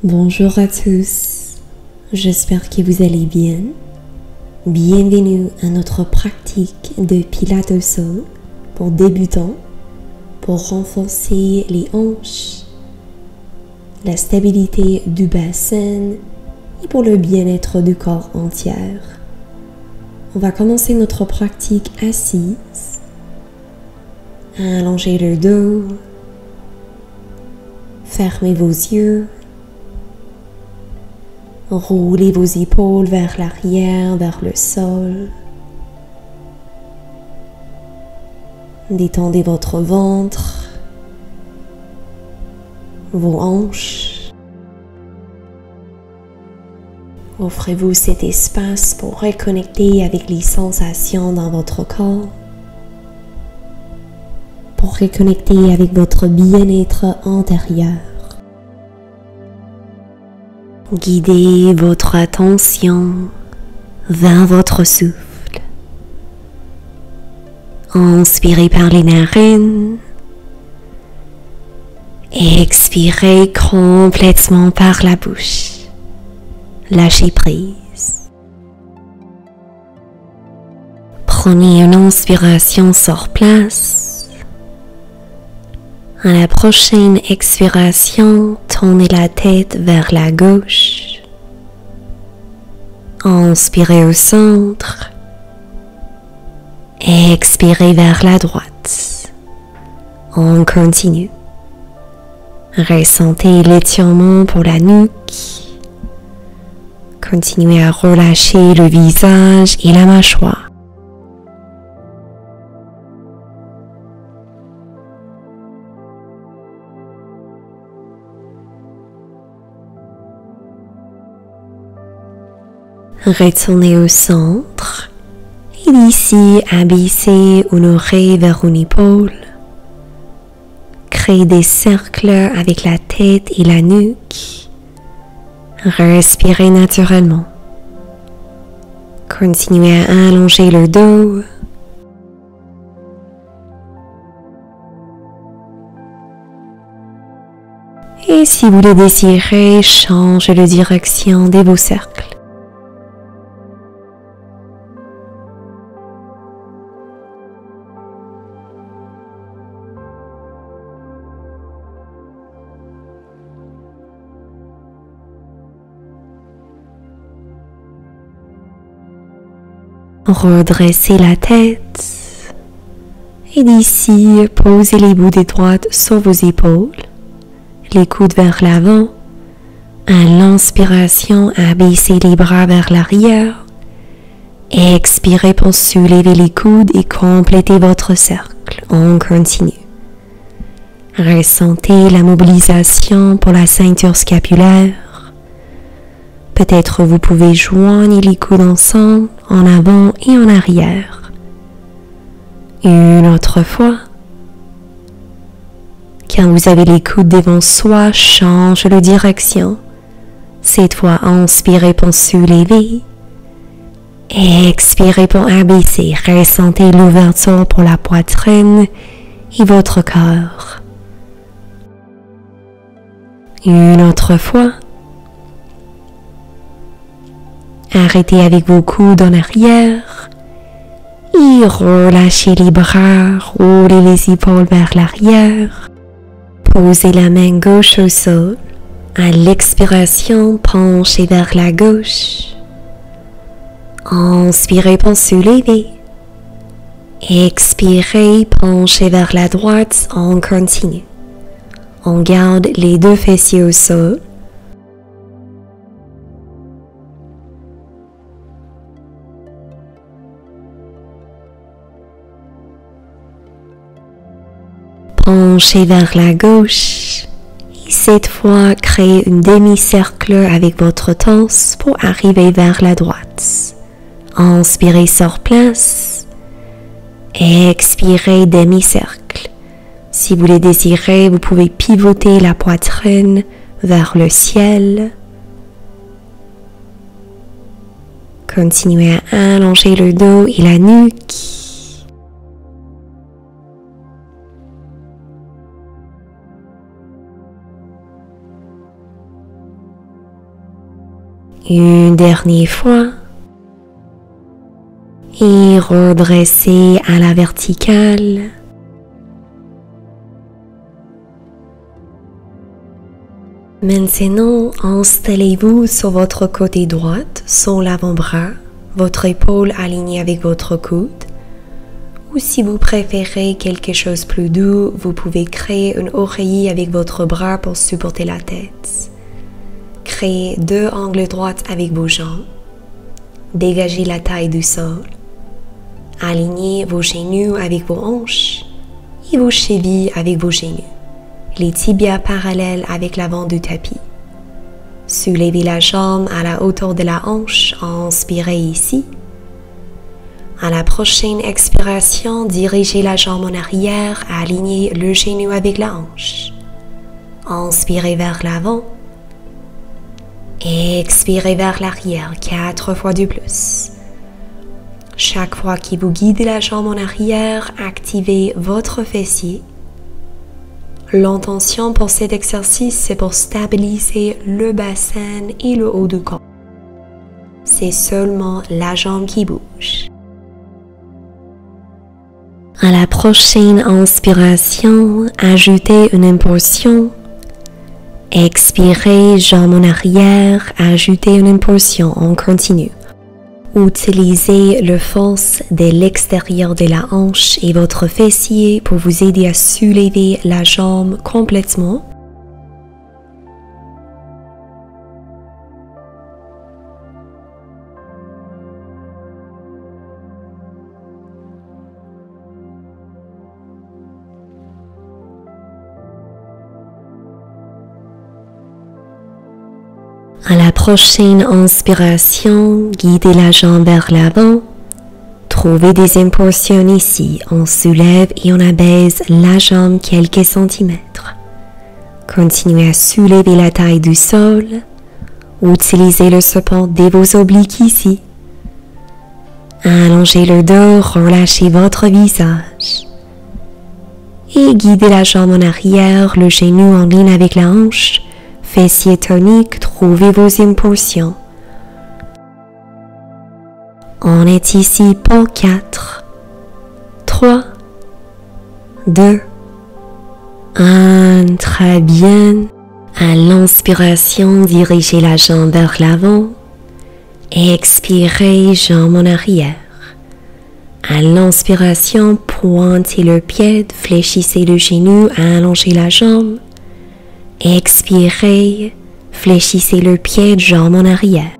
Bonjour à tous, j'espère que vous allez bien. Bienvenue à notre pratique de Pilates au sol pour débutants, pour renforcer les hanches, la stabilité du bassin et pour le bien-être du corps entier. On va commencer notre pratique assise. Allongez le dos, fermez vos yeux. Roulez vos épaules vers l'arrière, vers le sol. Détendez votre ventre, vos hanches. Offrez-vous cet espace pour reconnecter avec les sensations dans votre corps, pour reconnecter avec votre bien-être intérieur. Guidez votre attention vers votre souffle. Inspirez par les narines et expirez complètement par la bouche. Lâchez prise. Prenez une inspiration sur place. À la prochaine expiration, tournez la tête vers la gauche. Inspirez au centre. Expirez vers la droite. On continue. Ressentez l'étirement pour la nuque. Continuez à relâcher le visage et la mâchoire. Retournez au centre et d'ici abaissez une oreille vers une épaule. Créez des cercles avec la tête et la nuque. Respirez naturellement. Continuez à allonger le dos. Et si vous le désirez, changez de direction de vos cercles. Redressez la tête et d'ici, posez les bouts des doigts sur vos épaules, les coudes vers l'avant. À l'inspiration, abaissez les bras vers l'arrière. Expirez pour soulever les coudes et compléter votre cercle. On continue. Ressentez la mobilisation pour la ceinture scapulaire. Peut-être vous pouvez joindre les coudes ensemble, en avant et en arrière. Une autre fois. Quand vous avez les coudes devant soi, change de direction. Cette fois, inspirez pour soulever. Expirez pour abaisser. Ressentez l'ouverture pour la poitrine et votre corps. Une autre fois. Arrêtez avec vos coudes en arrière et relâchez les bras, roulez les épaules vers l'arrière. Posez la main gauche au sol. À l'expiration, penchez vers la gauche. Inspirez pour soulever. Expirez, penchez vers la droite. On continue. On garde les deux fessiers au sol. Penchez vers la gauche et cette fois créez un demi-cercle avec votre torse pour arriver vers la droite. Inspirez sur place, expirez demi-cercle. Si vous le désirez, vous pouvez pivoter la poitrine vers le ciel. Continuez à allonger le dos et la nuque. Une dernière fois. Et redressez à la verticale. Maintenant, installez-vous sur votre côté droit, sans l'avant-bras, votre épaule alignée avec votre coude. Ou si vous préférez quelque chose de plus doux, vous pouvez créer un oreiller avec votre bras pour supporter la tête. Créez 2 angles droits avec vos jambes. Dégagez la taille du sol. Alignez vos genoux avec vos hanches et vos chevilles avec vos genoux. Les tibias parallèles avec l'avant du tapis. Soulevez la jambe à la hauteur de la hanche, inspirez ici. À la prochaine expiration, dirigez la jambe en arrière, alignez le genou avec la hanche. Inspirez vers l'avant. Expirez vers l'arrière, 4 fois de plus. Chaque fois que vous guidez la jambe en arrière, activez votre fessier. L'intention pour cet exercice, c'est pour stabiliser le bassin et le haut du corps. C'est seulement la jambe qui bouge. À la prochaine inspiration, ajoutez une impulsion. Expirez, jambe en arrière, ajoutez une impulsion, on continue. Utilisez le force de l'extérieur de la hanche et votre fessier pour vous aider à soulever la jambe complètement. À la prochaine inspiration, guidez la jambe vers l'avant. Trouvez des impulsions ici. On soulève et on abaisse la jambe quelques centimètres. Continuez à soulever la taille du sol. Utilisez le support de vos obliques ici. Allongez le dos, relâchez votre visage. Et guidez la jambe en arrière, le genou en ligne avec la hanche. Fessier tonique, trouvez vos impulsions. On est ici pour 4, 3, 2, 1. Très bien. À l'inspiration, dirigez la jambe vers l'avant. Expirez, jambe en arrière. À l'inspiration, pointez le pied, fléchissez le genou, allongez la jambe. Expirez, fléchissez le pied, jambe en arrière.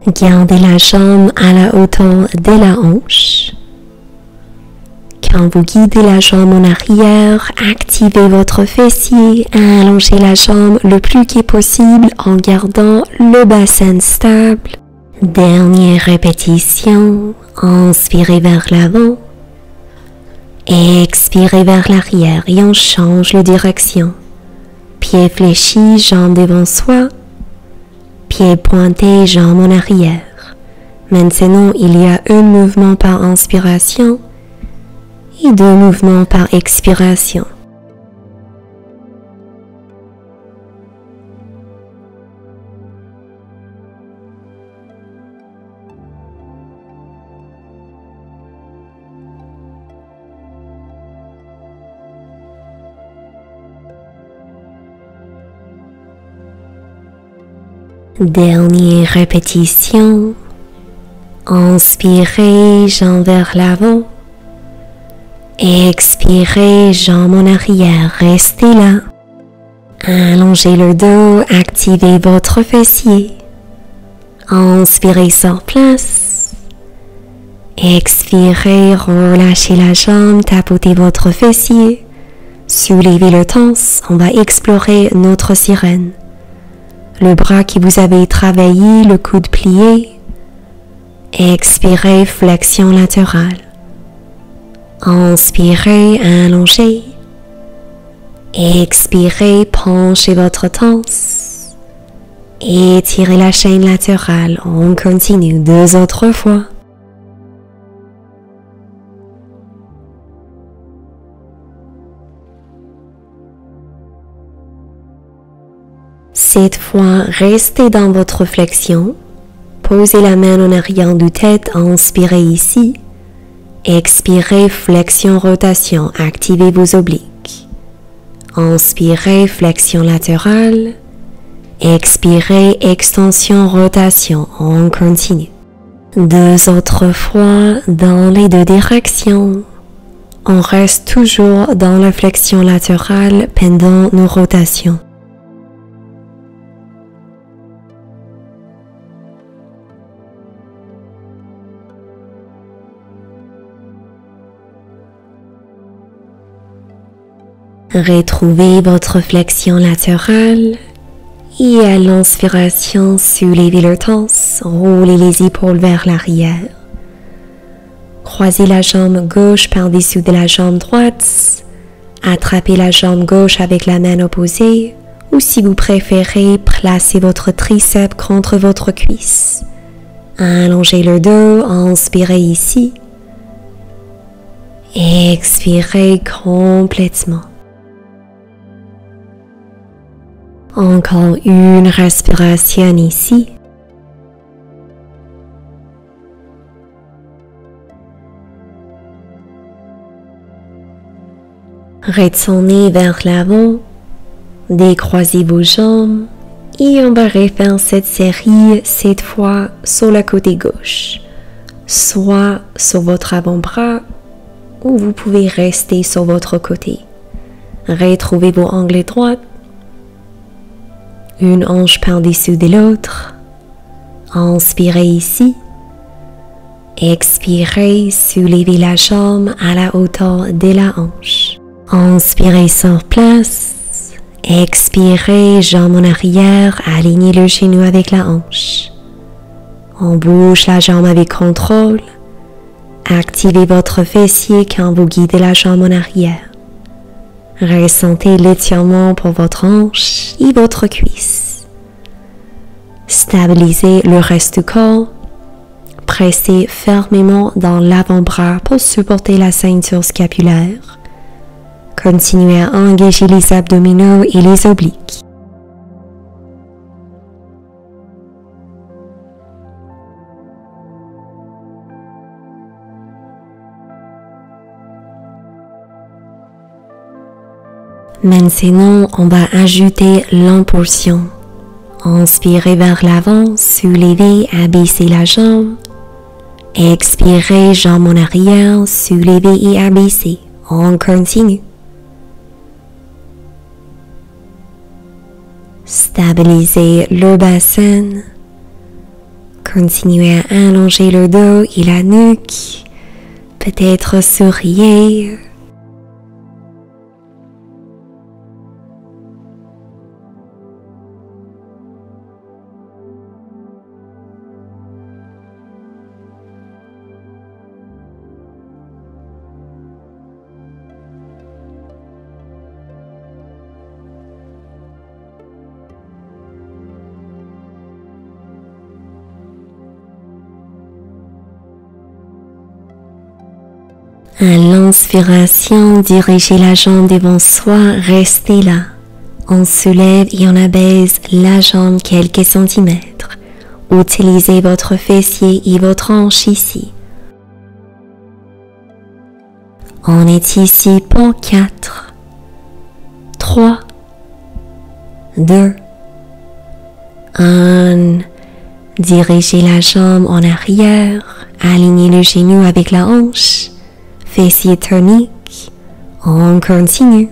Gardez la jambe à la hauteur de la hanche. Quand vous guidez la jambe en arrière, activez votre fessier, allongez la jambe le plus que possible en gardant le bassin stable. Dernière répétition, inspirez vers l'avant. Expirez vers l'arrière et on change de direction. Pied fléchi, jambe devant soi. Pied pointé, jambe en arrière. Maintenant, il y a un mouvement par inspiration et 2 mouvements par expiration. Dernière répétition. Inspirez, jambe vers l'avant. Expirez, jambe en arrière. Restez là. Allongez le dos, activez votre fessier. Inspirez sur place. Expirez, relâchez la jambe, tapotez votre fessier. Soulevez le torse, on va explorer notre sirène. Le bras que vous avez travaillé, le coude plié. Expirez, flexion latérale. Inspirez, allongez. Expirez, penchez votre torse. Étirez la chaîne latérale. On continue 2 autres fois. Cette fois, restez dans votre flexion. posez la main en arrière du tête, inspirez ici. Expirez, flexion, rotation, activez vos obliques. Inspirez, flexion latérale. Expirez, extension, rotation, on continue. 2 autres fois dans les 2 directions. On reste toujours dans la flexion latérale pendant nos rotations. Retrouvez votre flexion latérale et à l'inspiration, soulevez le torse, roulez les épaules vers l'arrière. Croisez la jambe gauche par-dessous de la jambe droite. Attrapez la jambe gauche avec la main opposée ou si vous préférez, placez votre triceps contre votre cuisse. Allongez le dos, inspirez ici. Expirez complètement. Encore une respiration ici. Retournez vers l'avant, décroisez vos jambes et on va refaire cette série cette fois sur le côté gauche, soit sur votre avant-bras ou vous pouvez rester sur votre côté. Retrouvez vos ongles droits. Une hanche par-dessous de l'autre. Inspirez ici. Expirez, soulevez la jambe à la hauteur de la hanche. Inspirez sur place. Expirez, jambe en arrière, alignez le genou avec la hanche. On bouge la jambe avec contrôle. Activez votre fessier quand vous guidez la jambe en arrière. Ressentez l'étirement pour votre hanche et votre cuisse. Stabilisez le reste du corps. Pressez fermement dans l'avant-bras pour supporter la ceinture scapulaire. Continuez à engager les abdominaux et les obliques. Maintenant, on va ajouter l'impulsion. Inspirez vers l'avant, soulevez, abaissez la jambe. Expirez, jambe en arrière, soulevez et abaissez. On continue. Stabilisez le bassin. Continuez à allonger le dos et la nuque. Peut-être souriez. À l'inspiration, dirigez la jambe devant soi, restez là. On soulève et on abaisse la jambe quelques centimètres. Utilisez votre fessier et votre hanche ici. On est ici pour 4, 3, 2, 1. Dirigez la jambe en arrière, alignez le genou avec la hanche. Fessier tonique, on continue.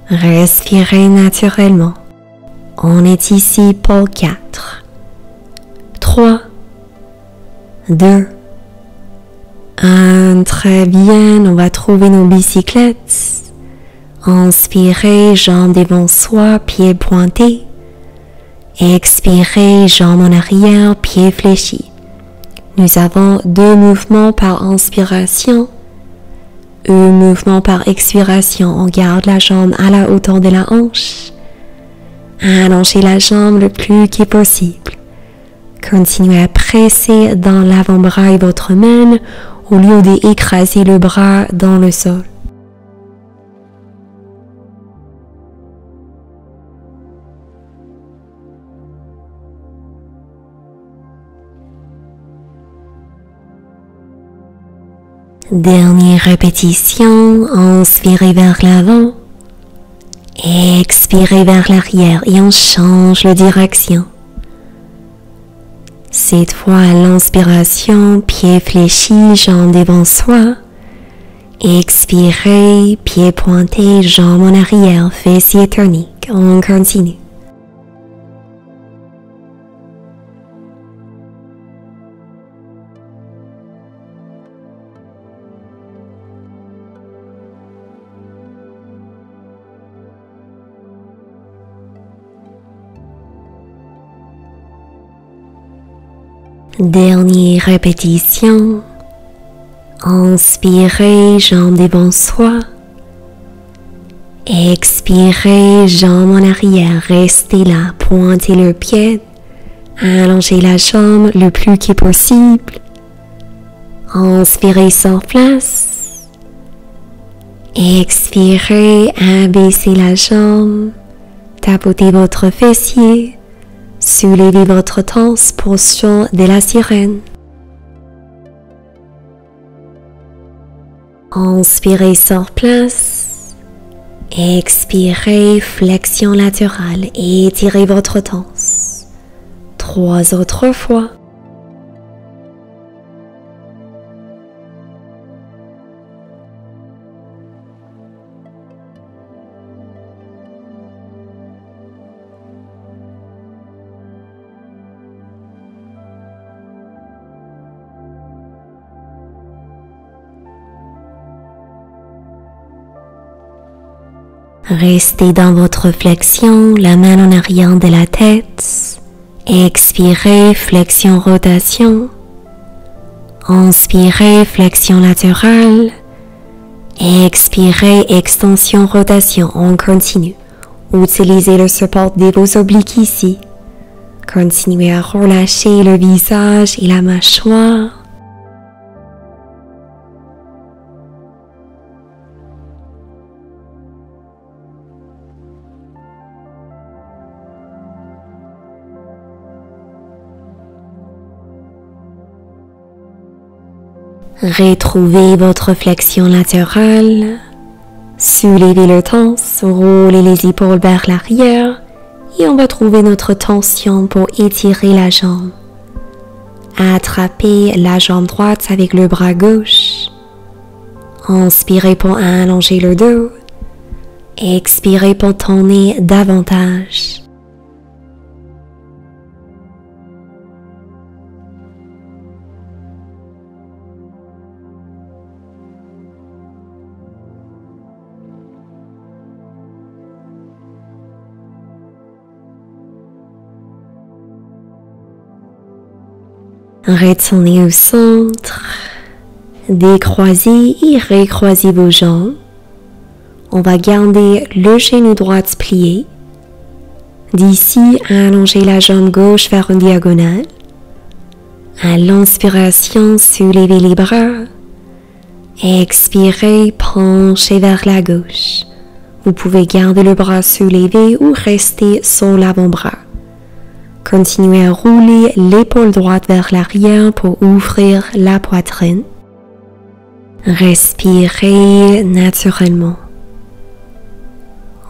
Respirez naturellement. On est ici pour 4, 3, 2, 1. Très bien, on va trouver nos bicyclettes. Inspirez, jambes devant soi, pieds pointés. Expirez, jambes en arrière, pieds fléchis. Nous avons 2 mouvements par inspiration, 1 mouvement par expiration. On garde la jambe à la hauteur de la hanche. Allongez la jambe le plus que possible. Continuez à presser dans l'avant-bras et votre main au lieu d'écraser le bras dans le sol. Dernière répétition, inspirez vers l'avant, expirez vers l'arrière et on change de direction. Cette fois à l'inspiration, pied fléchi, jambes devant soi. Expirez, pied pointé, jambes en arrière, fessiers toniques. On continue. Dernière répétition. Inspirez, jambes devant soi. Expirez, jambes en arrière. Restez là, pointez le pied. Allongez la jambe le plus que possible. Inspirez sur place. Expirez, abaissez la jambe. Tapotez votre fessier. Soulevez votre torse, posture de la sirène. Inspirez sur place. Expirez, flexion latérale et étirez votre torse. 3 autres fois. Restez dans votre flexion, la main en arrière de la tête. Expirez, flexion, rotation. Inspirez, flexion latérale. Expirez, extension, rotation. On continue. Utilisez le support de vos obliques ici. Continuez à relâcher le visage et la mâchoire. Retrouvez votre flexion latérale, soulevez le torse, roulez les épaules vers l'arrière et on va trouver notre tension pour étirer la jambe. Attrapez la jambe droite avec le bras gauche. Inspirez pour allonger le dos. Expirez pour tourner davantage. Retournez au centre, décroisez et recroisez vos jambes. On va garder le genou droit plié. D'ici, allongez la jambe gauche vers une diagonale. À l'inspiration, soulevez les bras. Expirez, penchez vers la gauche. Vous pouvez garder le bras soulevé ou rester sur l'avant-bras. Continuez à rouler l'épaule droite vers l'arrière pour ouvrir la poitrine. Respirez naturellement.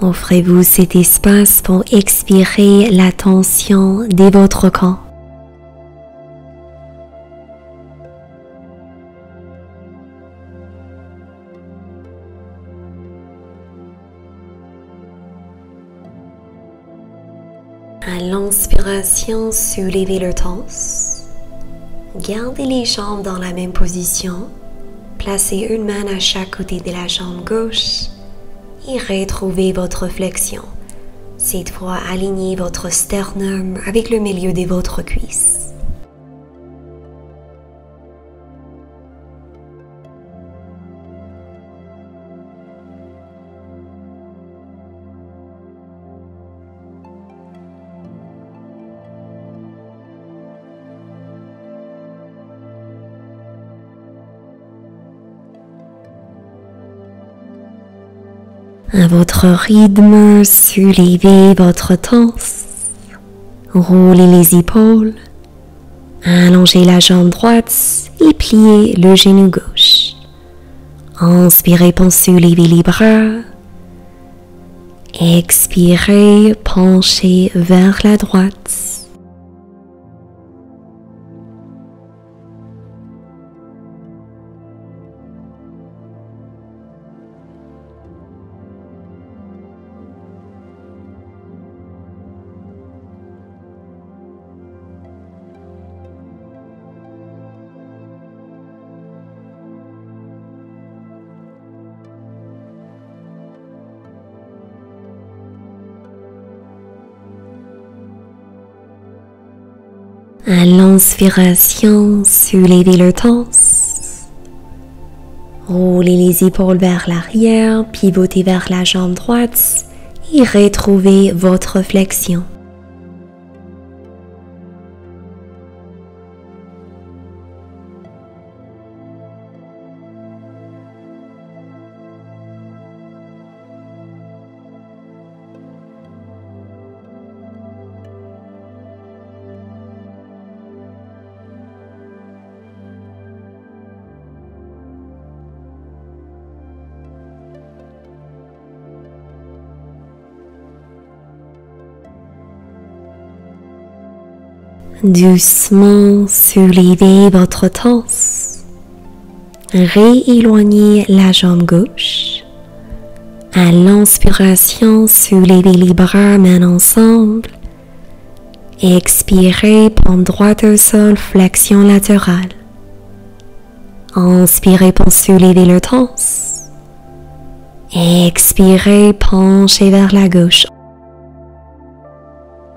Offrez-vous cet espace pour expirer la tension de votre corps. À l'inspiration, soulevez le torse. Gardez les jambes dans la même position. Placez une main à chaque côté de la jambe gauche et retrouvez votre flexion. Cette fois, alignez votre sternum avec le milieu de votre cuisse. À votre rythme, soulevez votre torse, roulez les épaules, allongez la jambe droite et pliez le genou gauche. Inspirez pour soulever les bras. Expirez, penchez vers la droite. À l'inspiration, soulevez le torse. Roulez les épaules vers l'arrière, pivotez vers la jambe droite et retrouvez votre flexion. Doucement soulevez votre torse. Rééloignez la jambe gauche. À l'inspiration, soulevez les bras mains ensemble. Expirez, paume droite au sol, flexion latérale. Inspirez pour soulever le torse. Expirez, penchez vers la gauche.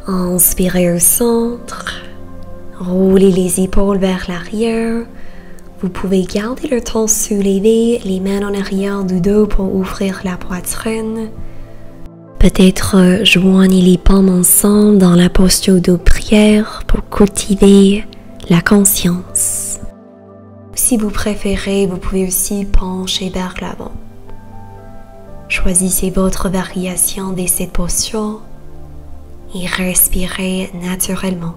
Inspirez au centre. Roulez les épaules vers l'arrière. Vous pouvez garder le torse soulevé, les mains en arrière du dos pour ouvrir la poitrine. Peut-être joignez les paumes ensemble dans la posture de prière pour cultiver la conscience. Si vous préférez, vous pouvez aussi pencher vers l'avant. Choisissez votre variation de cette posture et respirez naturellement.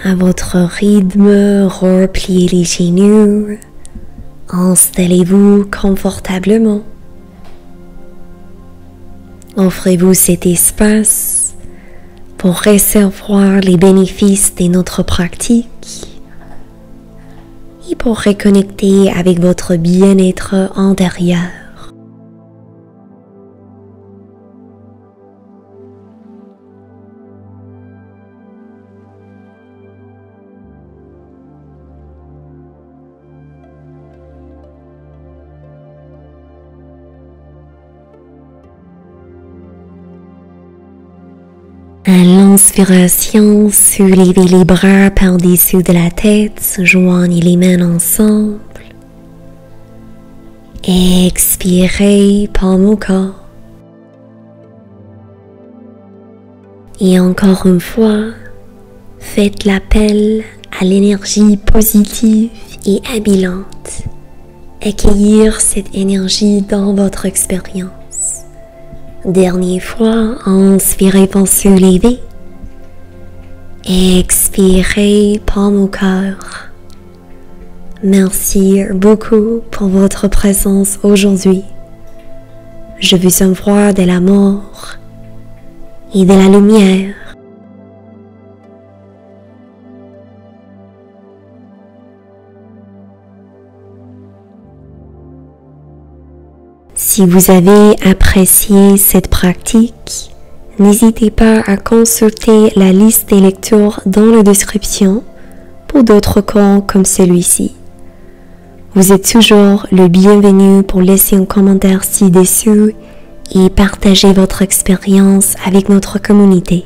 À votre rythme, repliez les genoux, installez-vous confortablement. Offrez-vous cet espace pour recevoir les bénéfices de notre pratique et pour reconnecter avec votre bien-être intérieur. À l'inspiration, soulevez les bras par-dessus de la tête, joignez les mains ensemble. Expirez, paume au corps. Et encore une fois, faites l'appel à l'énergie positive et habilante. Accueillir cette énergie dans votre expérience. Dernière fois, inspirez pour soulever. Expirez, paume au cœur. Merci beaucoup pour votre présence aujourd'hui. Je vous envoie de l'amour et de la lumière. Si vous avez apprécié cette pratique, n'hésitez pas à consulter la liste des lectures dans la description pour d'autres cours comme celui-ci. Vous êtes toujours le bienvenu pour laisser un commentaire ci-dessous et partager votre expérience avec notre communauté.